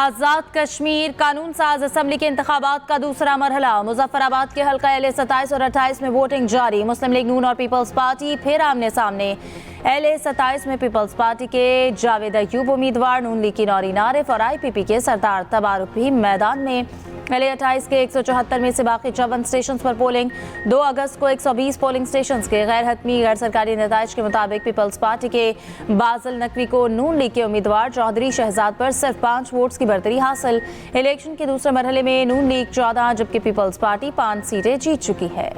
आज़ाद कश्मीर कानून साज असम्बली के इंतखाबात का दूसरा मरहला। मुजफ्फराबाद के हल्का LA 27 और 28 में वोटिंग जारी। मुस्लिम लीग नून और पीपल्स पार्टी फिर आमने सामने। LA 27 में पीपल्स पार्टी के जावेद अयूब उम्मीदवार, नून लीग की नौरीन आरिफ और IPP के सरदार तबारुक भी मैदान में। LA 28 के 174 में से बाकी 54 स्टेशन पर पोलिंग। 2 अगस्त को 120 पोलिंग स्टेशन के गैर हतमी गैर सरकारी नताइज के मुताबिक पीपल्स पार्टी के बाजल नकवी को नून लीग के उम्मीदवार चौधरी शहजाद पर सिर्फ 5 वोट्स की बढ़तरी हासिल। इलेक्शन के दूसरे मरहले में नून लीग 14 जबकि पीपल्स पार्टी 5 सीटें जीत चुकी है।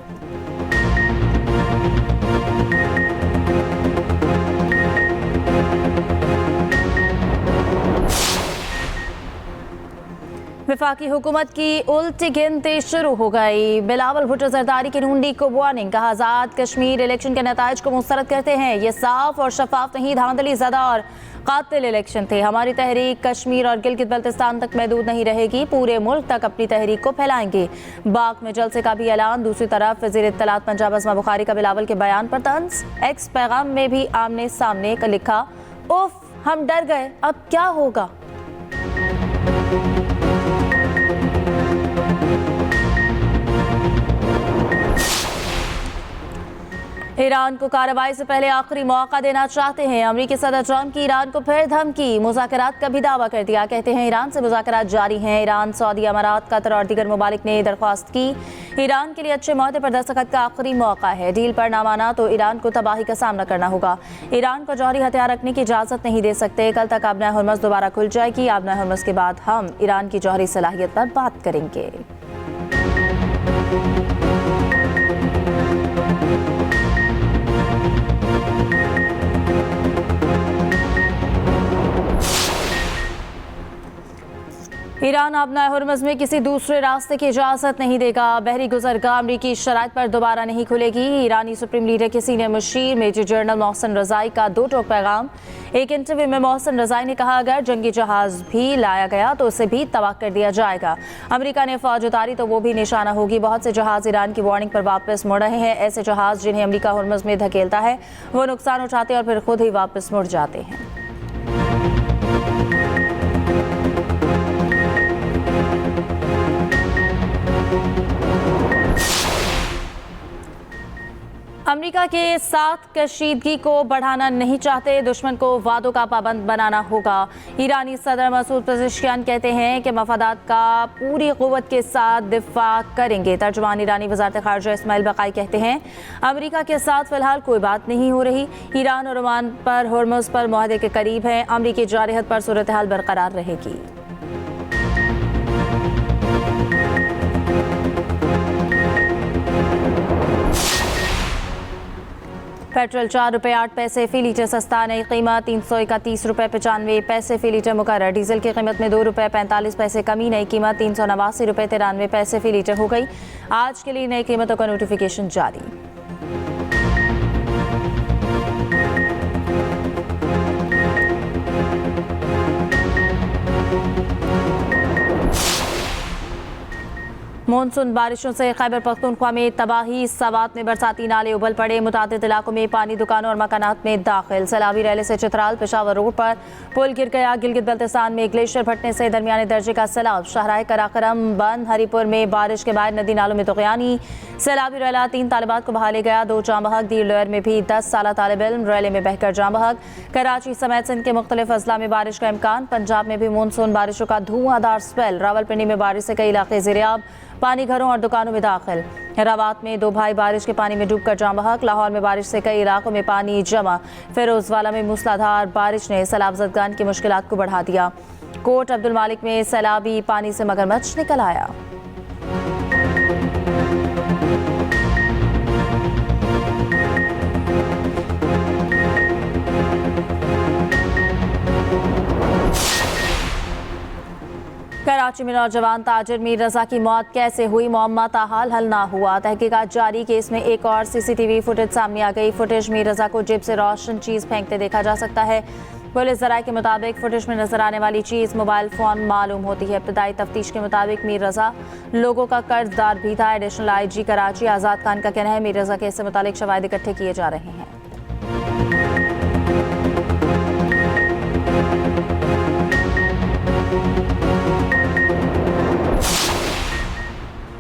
वफाकी हुकूमत की उल्टी गिनती शुरू हो गई। बिलावल भुट्टो जरदारी की नून लीग को वार्निंग, कहा आज़ाद कश्मीर इलेक्शन के नताइज को मुस्तरद करते हैं। ये साफ और शफाफ नहीं, धांधली ज़दा और कातिल इलेक्शन थे। हमारी तहरीक कश्मीर और गिलगित बल्तिस्तान तक महदूद नहीं रहेगी, पूरे मुल्क तक अपनी तहरीक को फैलाएंगे। बाग में जलसे का भी ऐलान। दूसरी तरफ वज़ीर इत्तलात पंजाब अस्मा बुखारी का बिलावल के बयान पर तंज। एक्स पैगाम में भी आमने सामने का लिखा, उफ हम डर गए, अब क्या होगा। ईरान को कार्रवाई से पहले आखिरी मौका देना चाहते हैं। अमेरिकी सदर ट्रंप की ईरान को फिर धमकी, मुज़ाकरात का भी दावा कर दिया। कहते हैं ईरान से मुज़ाकरात जारी हैं। ईरान, सऊदी अमारात, कतर और दीगर ममालिक ने दरख्वास्त की। ईरान के लिए अच्छे मौके पर दस्तखत का आखिरी मौका है। डील पर ना माना तो ईरान को तबाही का सामना करना होगा। ईरान को जौहरी हथियार रखने की इजाज़त नहीं दे सकते। कल तक आबना हरमज़ दोबारा खुल जाएगी। आबना हरमज़ के बाद हम ईरान की जौहरी सलाहियत पर बात करेंगे। ईरान आबना हरमज़ में किसी दूसरे रास्ते की इजाज़त नहीं देगा। बहरी गुज़रगाह अमरीकी शराइत पर दोबारा नहीं खुलेगी। ईरानी सुप्रीम लीडर के सीनियर मुशीर मेजर जनरल मोहसिन रज़ाई का 2 टोक पैगाम। एक इंटरव्यू में मोहसिन रज़ाई ने कहा, अगर जंगी जहाज़ भी लाया गया तो उसे भी तबाह कर दिया जाएगा। अमेरिका ने फौज उतारी तो वो भी निशाना होगी। बहुत से जहाज़ ईरान की वार्निंग पर वापस मुड़ रहे हैं। ऐसे जहाज़ जिन्हें अमेरिका हरमज़ में धकेलता है वो नुकसान उठाते और फिर खुद ही वापस मुड़ जाते हैं। अमेरिका के साथ कशीदगी को बढ़ाना नहीं चाहते, दुश्मन को वादों का पाबंद बनाना होगा। ईरानी सदर मसूद पेज़ेश्कियान कहते हैं कि मफादात का पूरी क़ुव्वत के साथ दिफा करेंगे। तर्जुमान ईरानी वज़ारत ख़ारिजा इस्माइल बक़ाई कहते हैं, अमेरिका के साथ फ़िलहाल कोई बात नहीं हो रही। ईरान और ओमान पर हरमुज़ पर मुआहदे के करीब हैं। अमरीकी जारहत पर सूरत हाल बरकरार रहेगी। पेट्रोल 4 रुपये 8 पैसे फ़ी लीटर सस्ता, नई कीमत 331 रुपये 95 पैसे फ़ी लीटर मुकर्रर। डीजल की कीमत में 2 रुपये 45 पैसे कमी, नई कीमत 389 रुपये 93 पैसे फ़ी लीटर हो गई। आज के लिए नई कीमतों का नोटिफिकेशन जारी। मानसून बारिशों से खैबर पख्तूनख्वा में तबाही, सवात में बरसाती नाले उबल पड़े। मुतादिद इलाकों में पानी दुकानों और मकानात में दाखिल। सैलाबी रैले से चित्राल पेशावर रोड पर पुल गिर गया। गिलगित बल्तिस्तान में ग्लेशियर फटने से दरमियाने दर्जे का सैलाब। शाहराह कराकरम बंद। हरीपुर में बारिश के बाद नदी नालों में तुग़यानी। सैलाबी रैला 3 तालिबात को बहा ले गया। 2 जाँ बहक। दीर लोयर में भी 10 साला तालिब इल्म रैले में बहकर जाँ बहक। कराची समेत सिंध के मुख्तलिफ अजला में बारिश का इम्कान। पंजाब में भी मानसून बारिशों का धुआंधार स्पेल। रावलपिंडी में बारिश से कई इलाके ज़ेर-ए-आब, पानी घरों और दुकानों में दाखिल। रावत में 2 भाई बारिश के पानी में डूबकर जाँ बहक। लाहौर में बारिश से कई इलाकों में पानी जमा। फिरोजवाला में मूसलाधार बारिश ने सैलाबजदगान की मुश्किलात को बढ़ा दिया। कोट अब्दुल मालिक में सैलाबी पानी से मगरमच्छ निकल आया। कराची में नौजवान ताजिर मीर रजा की मौत कैसे हुई, मुअम्मा ताहाल हल ना हुआ। तहकीकात जारी। केस में एक और CCTV फुटेज सामने आ गई। फुटेज मीर रजा को जेब से रोशन चीज़ फेंकते देखा जा सकता है। पुलिस ज़राए के मुताबिक फुटेज में नजर आने वाली चीज़ मोबाइल फ़ोन मालूम होती है। इब्तदाई तफ्तीश के मुताबिक मीर रजा लोगों का कर्जदार भी था। एडिशनल IG कराची आज़ाद खान का कहना है मीर रजा केस से मुतालिक शवाहिद इकट्ठे किए जा रहे हैं।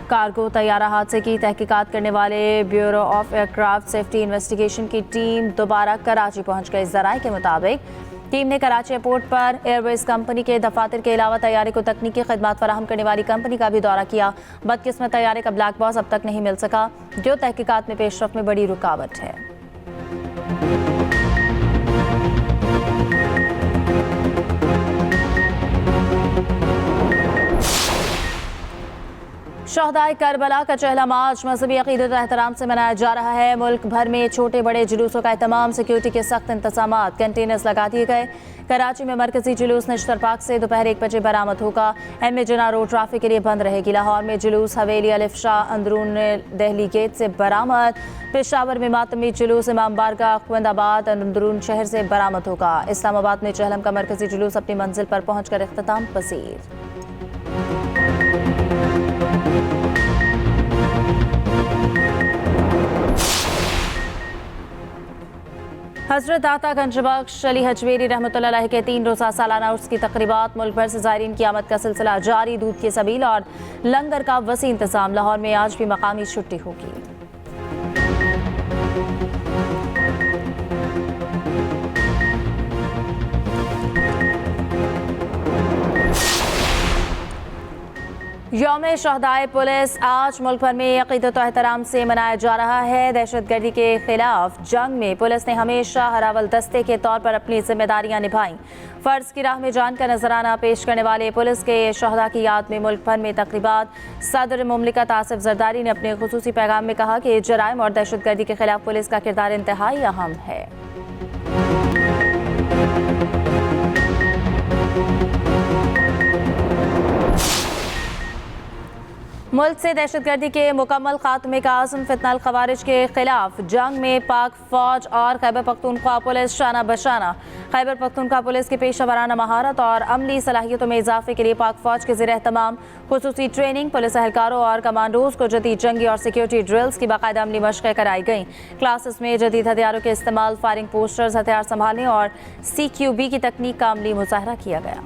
कार्गो तैयारा हादसे की तहकीकात करने वाले bureau of aircraft safety investigation की टीम दोबारा कराची पहुंच गई। ज़राए के मुताबिक टीम ने कराची एयरपोर्ट पर एयरवेज कंपनी के दफातर के अलावा तैयारे को तकनीकी खदमात फराहम करने वाली कंपनी का भी दौरा किया। बदकिस्मत तैयारे का ब्लैक बॉक्स अब तक नहीं मिल सका, जो तहकीकात में पेशरफ में बड़ी रुकावट है। शहदाए करबला का चहला मार्च मजहबी अकीदत और एहतराम से मनाया जा रहा है। मुल्क भर में छोटे बड़े जुलूसों का तमाम सिक्योरिटी के सख्त इंतजामात, कंटेनर्स लगा दिए गए। कराची में मरकजी जुलूस निश्तर पार्क से दोपहर 1 बजे बरामद होगा। एम ए जना रोड ट्रैफिक के लिए बंद रहेगी। लाहौर में जुलूस हवेली अलिफ शाह अंदरून दहली गेट से बरामद। पेशावर में मातमी जुलूस इमाम बारगाह अखवंदाबाद अंदरून शहर से बरामद होगा। इस्लामाबाद में चहलम का मरकजी जुलूस अपनी मंजिल पर पहुंचकर इख्तिताम पसीर। हजरत दाता गंजबख्श अली हजवेरी रहमतुल्लाह अलैह के 3 रोज़ा सालाना उर्स की तकरीबात। मुल्क भर से ज़ायरीन की आमद का सिलसिला जारी। दूध की सबील और लंगर का वसी इंतजाम। लाहौर में आज भी मकामी छुट्टी होगी। यौम शहदाए पुलिस आज मुल्क भर में अक़ीदत और एहतराम से मनाया जा रहा है। दहशतगर्दी के खिलाफ जंग में पुलिस ने हमेशा हरावल दस्ते के तौर पर अपनी जिम्मेदारियां निभाई। फ़र्ज की राह में जान का नजराना पेश करने वाले पुलिस के शहदा की याद में मुल्क भर में तकरीबात। सदर मुमलिकत आसिफ जरदारी ने अपने खुसूसी पैगाम में कहा कि जराइम और दहशतगर्दी के खिलाफ पुलिस का किरदार इंतहाई अहम है। मुल्क से दहशतगर्दी के मुकम्मल खात्मे का आज़म फितनल खवारिज के खिलाफ जंग में पाक फौज और खैबर पख्तूनख्वा पुलिस शाना बशाना। खैबर पख्तूनख्वा पुलिस की पेशा वराना महारत और अमली सलाहियतों में इजाफे के लिए पाक फौज के ज़ेर एहतमाम खुसूसी ट्रेनिंग, पुलिस एहलकारों और कमांडोज को जदीद जंगी और सिक्योरिटी ड्रिल्स की बाकायदा अमली मशक़ें कराई गई। क्लासेस में जदीद हथियारों के इस्तेमाल, फायरिंग पोस्टर्स, हथियार संभालने और CQB की तकनीक का अमली मुज़ाहरा किया गया।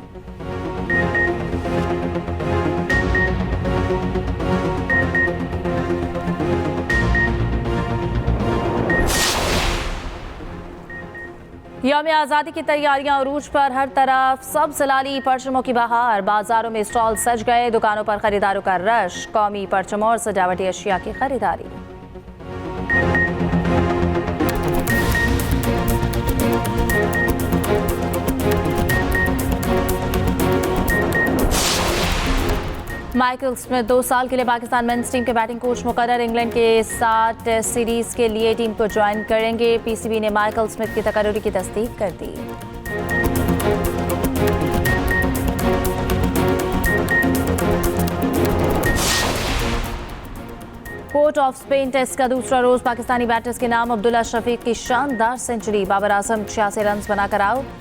यौम आज़ादी की तैयारियां अरूज पर। हर तरफ सब सलाली परचमों की बहार। बाजारों में स्टॉल सज गए, दुकानों पर खरीदारों का रश। कौमी परचमों और सजावटी अशिया की खरीदारी। माइकल स्मिथ 2 साल के लिए पाकिस्तान मेंस टीम के बैटिंग कोच मुकर्रर। इंग्लैंड के साथ टेस्ट सीरीज के लिए टीम को ज्वाइन करेंगे। PCB ने माइकल स्मिथ की तकर्रुरी की तस्दीक कर दी। पोर्ट ऑफ स्पेन टेस्ट का दूसरा रोज पाकिस्तानी बैटर्स के नाम। अब्दुल्ला शफीक की शानदार सेंचुरी। बाबर आजम 86 रन बनाकर आउट।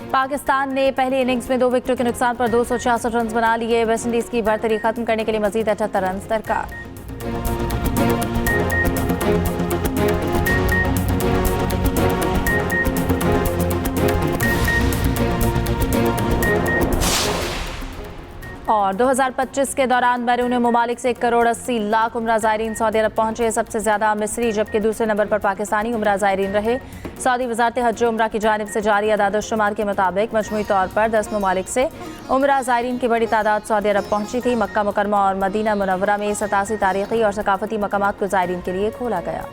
पाकिस्तान ने पहली इनिंग्स में 2 विकेटों के नुकसान पर 266 रन बना लिए। वेस्टइंडीज की बढ़तरी खत्म करने के लिए मजीद 78 रन दरकार। और 2025 के दौरान बैरून मुमालिक से 1 करोड़ 80 लाख उम्रा ज़ायरीन सऊदी अरब पहुंचे। सबसे ज्यादा मिस्री, जबकि दूसरे नंबर पर पाकिस्तानी उम्रा ज़ायरीन रहे। सऊदी वज़ारत हज उम्रा की जानिब से जारी अदाद-ओ-शुमार के मुताबिक मजमूई तौर पर 10 ममालिक से उम्रा ज़ायरीन की बड़ी तादाद सऊदी अरब पहुंची थी। मक्का मुकरमा और मदीना मुनव्वरा में 87 तारीखी और सकाफती मकामात को ज़ायरीन के लिए खोला गया।